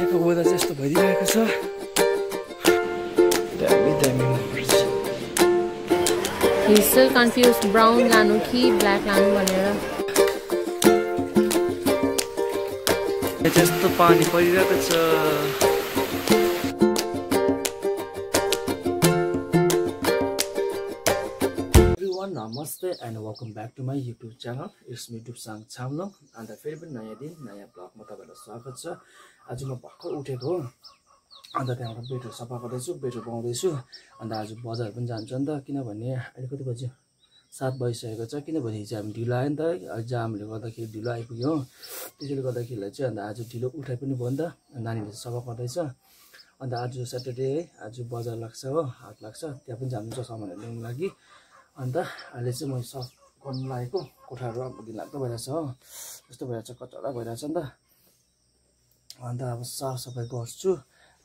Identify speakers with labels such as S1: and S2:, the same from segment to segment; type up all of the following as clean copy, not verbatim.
S1: यहाँको वेदर चाहिँ यस्तो भइदिरहेको छ। दामी दामी मनपर्छ।
S2: He's still confused, brown लानु कि black लानु भनेर।
S1: यस्तो पानी परिरहेको छ। Everyone, namaste and welcome back to my YouTube channel. It's me Dupsang Chamlong. अन्त फेरि पनि नयाँ दिन नयाँ ब्लगमा तपाईहरुलाई स्वागत छ। आज म भर्खर उठेको हो। अन्त त्यहाँबाट बेडहरू सफा गर्दैछु, बेडहरू बनाउँदैछु। अन्त आज बजार पनि जान्छु नि त, किनभने अहिले कति बज्यो? 7 बजिसकेको छ। किनभने हिजो हामी ढिलो आयो नि त, जामले गर्दाखेरि ढिलो आइपुग्यो। त्यसैले गर्दाखेरि चाहिँ अन्त आज ढिलो उठाइ पनि भयो नि त। नानीले सफा गर्दैछ। अन्त आज सैटरडे है, आज बजार लाग्छ हो, हाट लाग्छ। त्यहाँ पनि जानु छ सामानहरू ल्याउनु लागि। अन्त अहिले चाहिँ म सफ गर्नु लागेको, कोठाहरू अब घिनलाग्दो भइरहेछ हो, यस्तो भइरहेछ, कचरा भइरहेछ नि त। अन्त अब साफसफाइ गर्छु।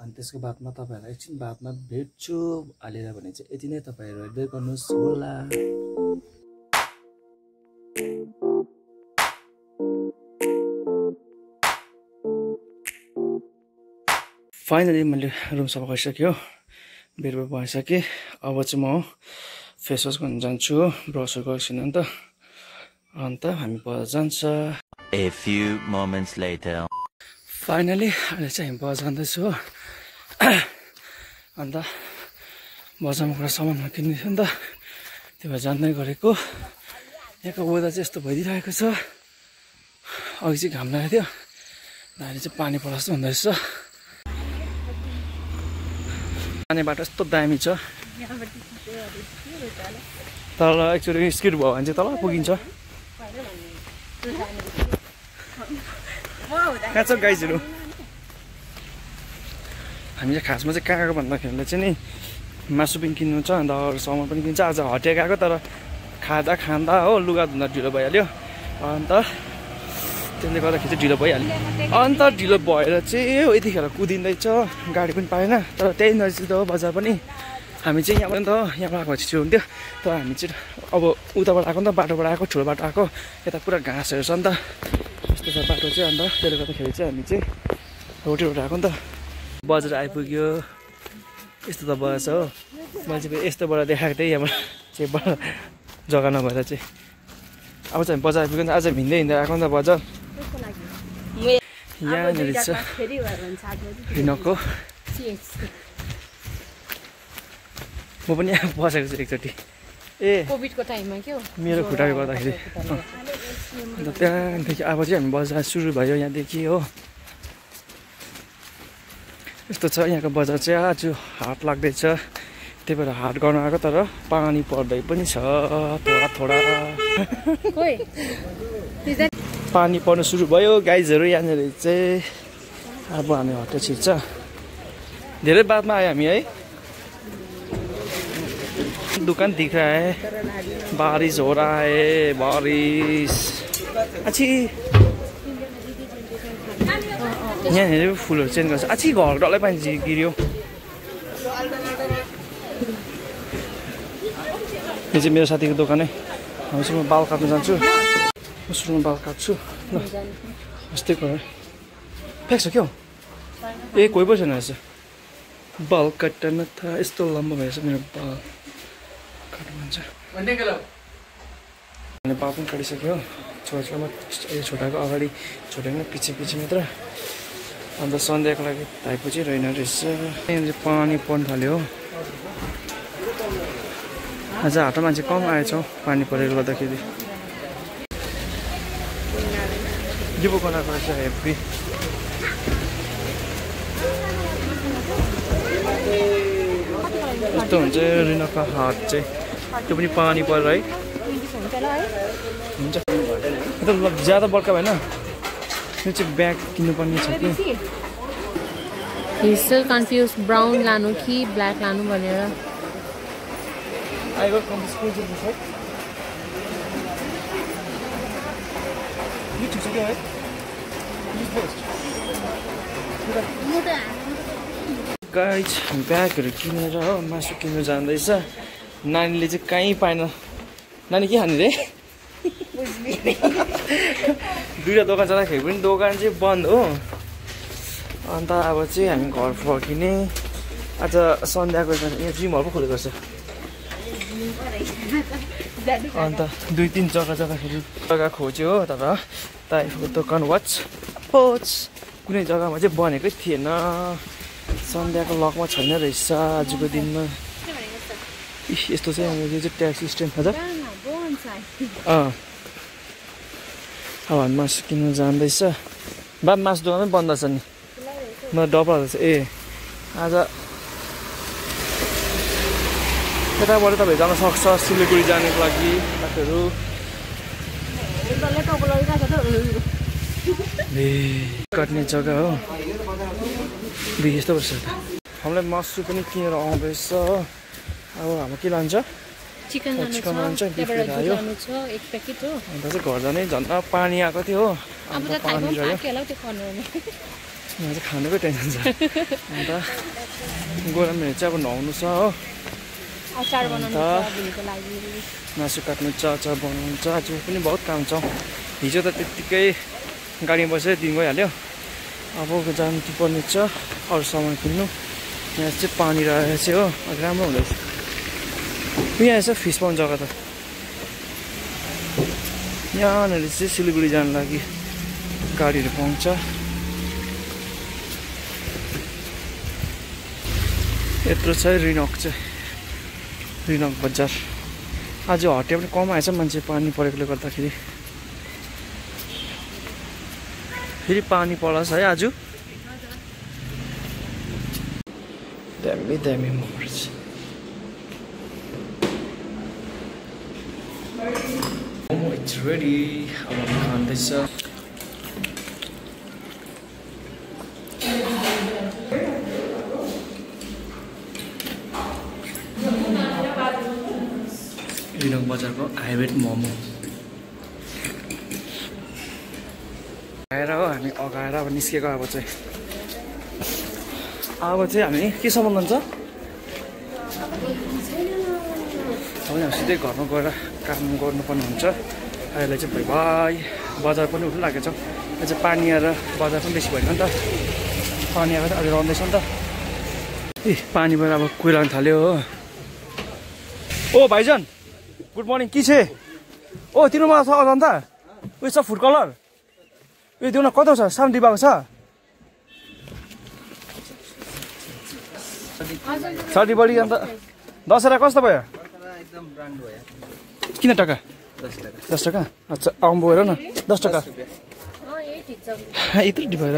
S1: अनि त्यसको बादमा तपाईहरुलाई एकछिन बादमा भेट्छु। अहिलेलाई भने चाहिँ यति नै, तपाईहरु हेर्दै गर्नुहोस् होला। फाइनली मैले रुम सफा गरिसक्यो, बेड बनाइसकेँ। अब चाहिँ म फेस वास गर्न जान्छु, ब्रसहरू गर्छु नि त। अन्त हामी बजार जान्छ।
S3: A few moments later.
S1: Finally अहिले चाहिँ हामी बजार जाँदैछु हो। अन्त बजारमा कुरा सामानहरू किन्नु थियो नि त, त्यो भएर जान्दै गरेको। यहाँको वेदर चाहिँ यस्तो भइदिरहेको छ। अघि चाहिँ घाम लागेको थियो, अहिले चाहिँ पानी पर्छ हुँदैछ। जाने बाटो यस्तो दामी छ। तल एकचोटि स्किड भयो भने चाहिँ तल पुगिन्छ। कहाँ छ गाइजहरू? हामी चाहिँ खासमा चाहिँ कहाँ गएको भन्दाखेरि चाहिँ नि मासु पनि किन्नु छ, अन्त अरू सामान पनि किन्छ। आज हटिया गएको, तर खाँदा खाँदा हो लुगा धुँदा ढिलो भइहाल्यो। अन्त त्यसले गर्दाखेरि चाहिँ ढिलो भइहाल्यो। अन्त ढिलो भएर चाहिँ यतिखेर कुदिँदैछ, गाडी पनि पाएन। तर त्यही नजिक हो बजार पनि। हामी चाहिँ यहाँबाट त यहाँबाट आएको छिटो हुन्थ्यो, तर हामी चाहिँ अब उताबाट आएको नि त, बाटोबाट आएको, ठुलो बाटो आएको। यता पुरा घाँसहरू छ नि त, यस्तो छ बाटो चाहिँ। अन्त त्यसले गर्दाखेरि चाहिँ हामी चाहिँ रोटी आएको नि त। बजार आइपुग्यो, यस्तो त बजार छ हो। मैले चाहिँ यस्तोबाट देखाएको थिएँ, यहाँबाट चाहिँ जग्गा नभएर चाहिँ। अब चाहिँ हामी बजार आइपुग्यो नि त, आज हिँड्दै हिँड्दै आएको नि त बजार। यहाँनिर छ रिनको। म पनि यहाँ बसेको छु एकचोटि।
S2: कोभिडको टाइममा के हो,
S1: मेरो खुट्टाले गर्दाखेरि। अन्त त्यहाँदेखि अब चाहिँ हामी बजार सुरु भयो यहाँदेखि हो। यस्तो छ यहाँको बजार चाहिँ। आज हाट लाग्दैछ, त्यही भएर हाट गर्न आएको। तर पानी पर्दै पनि छ थोडा थोडा। पानी पर्नु सुरु भयो गाइजहरू यहाँनिर चाहिँ। अब हामी हटे छिर्छ, धेरै बादमा आयो हामी है। दुकान दिख रहा है, बारिश हो रहा है, बारिश अच्छी। यहाँनिर फुलहरू चेन्ज गर्छ। अच्छी घर डल्लै पानी गिर्यो। यो चाहिँ मेरो साथीको दोकान है। म बाल काट्न जान्छु, सुरुमा बाल काट्छु ल। यस्तै कुरा फ्याक्छ क्या हो। ए कोही पो छैन रहेछ, बाल काट्न त यस्तो लम्बो भएछ मेरो बाल काट्नु भन्छ। अनि बाल पनि काटिसक्यो, छोराछोरामा छोटाको अगाडि छोटाको पछि पछि मात्र। अन्त सन्ध्याको लागि भाइको चाहिँ रहेन रहेछ। यहाँ चाहिँ पानी पर्नु थाल्यो हो। आज हाटमा मान्छे कम आएछ पानी परेर गर्दाखेरि। यो पो बनाएको रहेछ हेप्पी। यस्तो हुन्छ रिनको हाट चाहिँ। त्यो पनि पानी परेर है हुन्छ। मतलब ज्यादा बर्खा भएन, यो चाहिँ ब्याग किन्नुपर्ने छ कि।
S2: He's still confused, brown लानु कि black लानु भनेर।
S1: I got from the school just before. You took it, right? You first. Guys ब्यागहरू किनेर हो मासु किन्नु जाँदैछ। नानीले चाहिँ कहीँ पाएन। नानी के खाने रे? दुईवटा दोकान जाँदाखेरि पनि दोकान चाहिँ बन्द हो। अन्त अब चाहिँ हामी घर फर्किने आज सन्ध्याको यहाँ जिमहरू पो खोलेको छ अन्त 2-3 जग्गा खोज्यो हो तर ताइफको दोकान कुनै जग्गामा चाहिँ बनेकै थिएन सन्ध्याको लगमा छैन रहेछ आजको दिनमा यस्तो चाहिँ यो चाहिँ ट्याक्सी स्ट्यान्ड हजुर अब हामी मासु किन्नु जाँदैछ बा मासु दोकान पनि बन्द छ नि म डबल रहेछ ए आज यताबाट तपाईँ जान सक्छ सिलगढी जानको लागि साथीहरू काट्ने जग्गा हो यस्तो पर्छ त हामीलाई मासु पनि किनेर आउँदैछ अब हाम्रो के लान्छ चिकन लान्छ आयो अन्त चाहिँ घर जाने झन् पानी आएको थियो हो अन्त पानी रह्यो चाहिँ खानुकै टेन्सन छ अन्त गोरामीहरू चाहिँ अब नुहाउनु छ हो मासु काट्नु छ अचार बनाउनु छ आज पनि बहुत काम छ हिजो त त्यत्तिकै गाडीमा बसेर दिन गइहाल्यो अब जानु पर्ने छ अरू सामान किन्नु यहाँ चाहिँ पानी रहेको छ हो राम्रो हुँदैछ यहाँ छ फिस पाउने जग्गा त यहाँनिर चाहिँ सिलगढी जानु लागि गाडीहरू पाउँछ यत्रो छ रिनक चाहिँ रिनक बजार आज हटिया पनि कम आएछ मान्छे पानी परेकोले गर्दाखेरि फेरि पानी पर्छ है आज दामी मोमो इट्स रेडी अब खाँदैछ रिनक बजारको हाइब्रिड मोमो आएर हो हामी अगाएर अब निस्केको अब चाहिँ हामी के सामान लान्छ हामी सिधै घरमा गएर काम गर्नुपर्ने हुन्छ अहिले चाहिँ भाइ बजार पनि उठ्नु लागेको छ यहाँ चाहिँ पानी आएर बजार पनि बेसी भएन नि त पानी आएर अहिले रहँदैछ नि त ए पानीबाट अब कोही लाग्नु थाल्यो हो ओ भाइजन गुड मर्निङ के छ ओ तिमीमा छ अजन्ता उयो छ फुड कलर उयो त्यो न कता छ सानो डिब्बाको छ 30 बढी अन्त 10 कस्तो भयो एकदम ब्रान्ड भयो किन टका 10 टका अच्छा आउनु हेर न 10 टका यत्रो डिब्बा हेर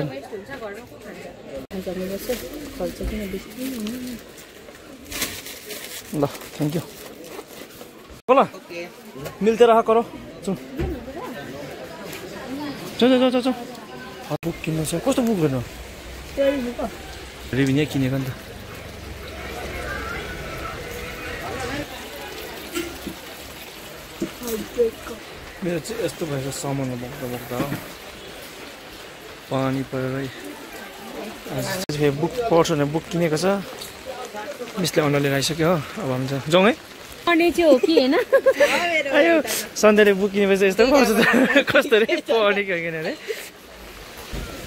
S1: ल थ्याङ्क यू ल मिल्दै रह करो चौ बुक किन्नु छ कस्तो बुक गर्नु रिभिन यहाँ किनेको नि त मेरो चाहिँ यस्तो भएर सामानमा बोक्दा हो पानी परेर बुक पढ्छ भने बुक किनेको छ मिसले अन्डा लिएर आइसक्यो हो अब हामी चाहिँ जाउँ है आयो सन्ध्याले बुक किनेपछि यस्तो पाउँछ त कस्तो रे पढेको किन अरे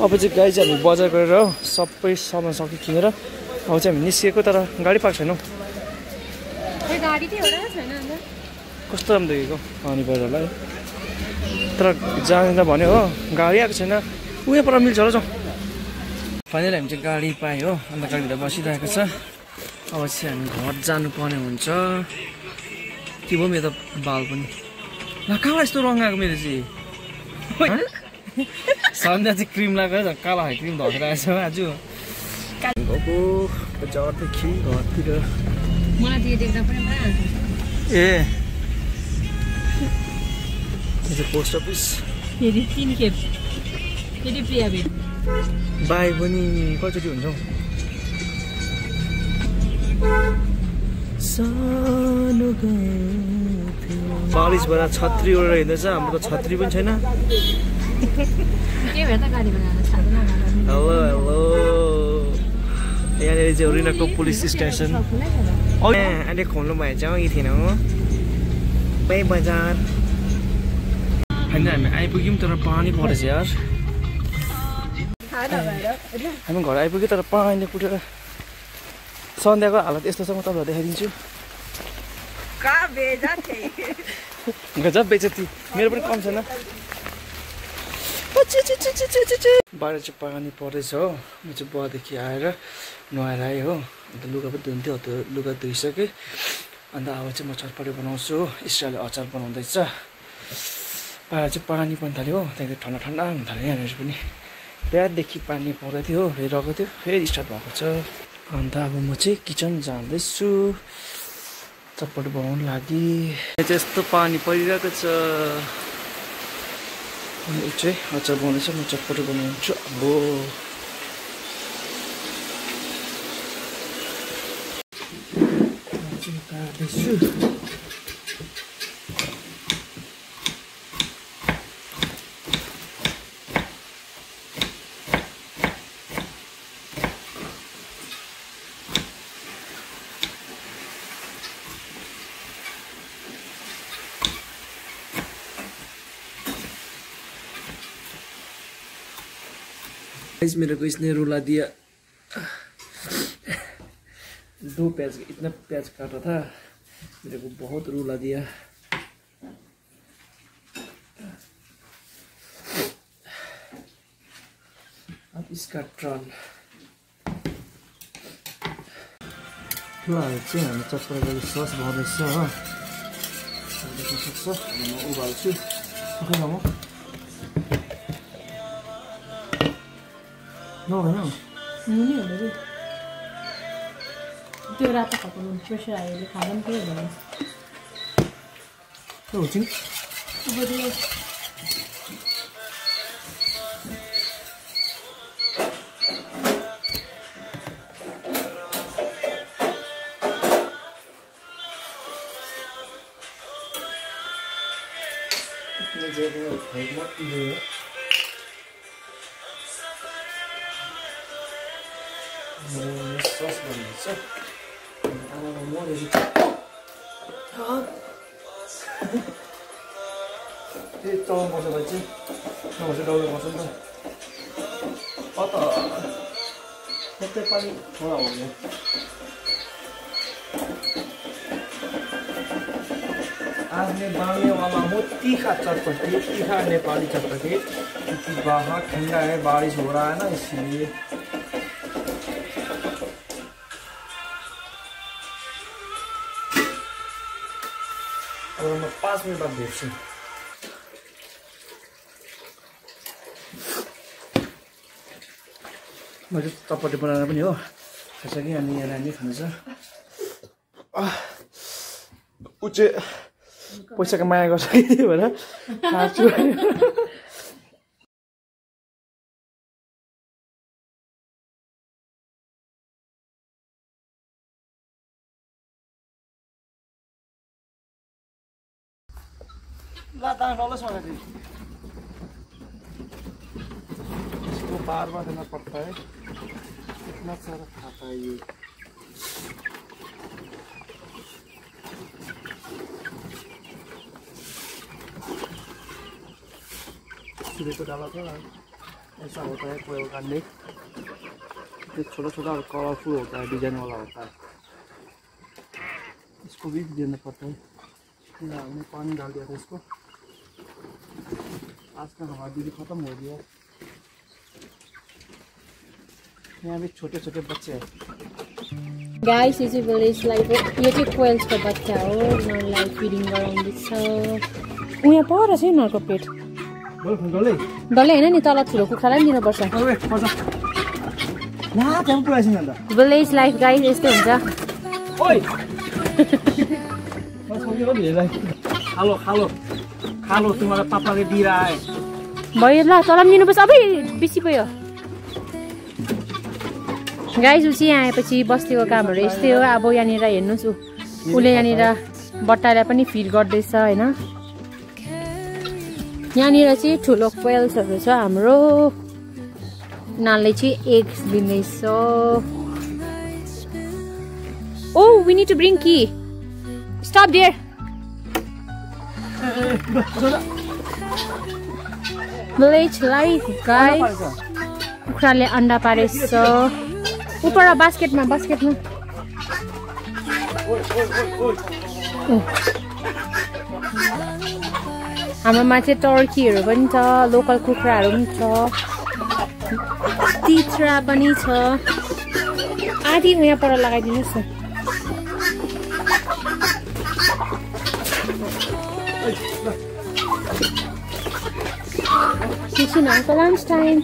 S1: अब चाहिँ गाई चाहिँ हामी बजार गरेर सबै सामान सक्यो किनेर अब चाहिँ हामी निस्किएको तर गाडी पाएको छैनौँ कस्तो राम्रो देखेको पानी परेर होला है तर जाँदा भन्यो हो गाडी आएको छैन उयो पर मिल्छ होला जाउँ फाइनली हामी चाहिँ गाडी पायो हो अन्त गाडीभित्र बसिरहेको छ अब चाहिँ हामी घर जानुपर्ने हुन्छ के भयो मेरो त बाल पनि ल कहाँ यस्तो रङ आएको मेरो चाहिँ सन्ध्या चाहिँ क्रिम लगाएर कालो खाले क्रिम धकेर आएछ आज गएको बजारदेखि घरतिर ए पोस्ट अफिस बाई पनि कतिचोटि हुन्छ बारिसबाट छत्री ओढेर हिँड्दैछ हाम्रो त छत्री पनि छैन हेलो यहाँनिर चाहिँ रिनकको पुलिस स्टेसन अहिले खोल्नु भएछ यही थिएन हो बजार होइन हामी आइपुग्यौँ तर पानी परेछ यार हामी घर आइपुग्यो तर पानीले कुटेर सन्ध्याको हालत यस्तो छ म तपाईँलाई देखाइदिन्छु गजब बेइज्जती मेरो पनि कम छैन बाहिर चाहिँ पानी पर्दैछ हो म चाहिँ बुवादेखि आएर नुहाएर आएँ हो अन्त लुगा पनि धुन्थ्यो त्यो लुगा धुइसकेँ अन्त अब चाहिँ म चटपटे बनाउँछु हो स्टाइलले अचार बनाउँदैछ बाहिर चाहिँ पानी पनि थाल्यो हो त्यहाँदेखि ठन्डा ठन्डा हुन थाल्यो यहाँनिर पनि बिहादेखि पानी पर्दै थियो फेरि रहेको थियो फेरि स्टार्ट भएको छ अन्त अब म चाहिँ किचन जाँदैछु चटपटे बनाउनु लागि चाहिँ यस्तो पानी परिरहेको छ अनि ऊ चाहिँ अचार बनाउँदैछ म चटपटे बनाउँछु अब काट्दैछु मेरे को इसने रुला दिया 2 प्याज इतना प्याज काटा था मेरे को बहुत रुला दिया अब इसका ट्रल चाहिँ हामी चटपटे सस बनाउँदैछ हो देख्न सक्छ म उभाल्छु म नभएन
S2: नुनै हुँदैन त्यो रातो खालको नुन प्रेसर आयो खाँदा पनि के हुँदैन
S1: त्यो हुन्छ नि सस बनिन्छ आमामा मरेको त्यही चलाउनु पर्छ भाइ चाहिँ नभए चाहिँ डल्लो पर्छ नि त अत त्यस्तै पनि थोडा हो गयो आज बांगने वाला हूँ तीखा चटपटी तीखा नेपाली चटपटी क्योंकि बाहर ठंडा है बारिश हो रहा है ना इसलिए और मैं 5 मिनट बाद भेट्छु मैले चटपटी बनाएर पनि हो खाइसकेँ अनि यहाँ नानी खान्छ ऊ चाहिँ पैसाको माया गर्छ कि त्यही भएर खान्छु इसको बार बार देना पड़ता है इतना सारा खाता है ये को डाला था ऐसा होता है कोयल का नेक छोटा छोटा कलरफुल होता है डिजाइन वाला होता है इसको भी देना पड़ता है हमने पानी डाल दिया था इसको आज का हवा भी खत्म हो गया यहाँ भी छोटे छोटे बच्चे हैं
S2: गाइस ये चाहिँ विलेज लाइफ हो यो चाहिँ कोइल्सको बच्चा हो उनीहरूलाई फिडिङ गराउँदैछ उहाँ पर छ उनीहरूको पेट डल्लै होइन नि तल ठुलो कुखुरालाई पनि दिनुपर्छ विलेज लाइफ गाइस यस्तै हुन्छ
S1: खालो खालो खालो तुम्हारा पापाले दिइरहा है
S2: भयो ल तल पनि दिनुपर्छ अबै बेसी भयो गाइस ऊ चाहिँ आएपछि बस्तीको कामहरू यस्तै हो अब यहाँनिर हेर्नुहोस् उसले यहाँनिर बट्टालाई पनि फिड गर्दैछ होइन यहाँनिर चाहिँ ठुलो कोइल्सहरू छ हाम्रो उनीहरूले चाहिँ एग्स दिँदैछ oh we need to bring की stop there Village life, guys. कुखुराले अन्डा पारेछ उपर बास्केटमा हाम्रोमा चाहिँ टर्कीहरू पनि छ लोकल कुखुराहरू पनि छ तित्रा पनि छ आधी यहाँ पर लगाइदिनुहोस् न Lunchtime.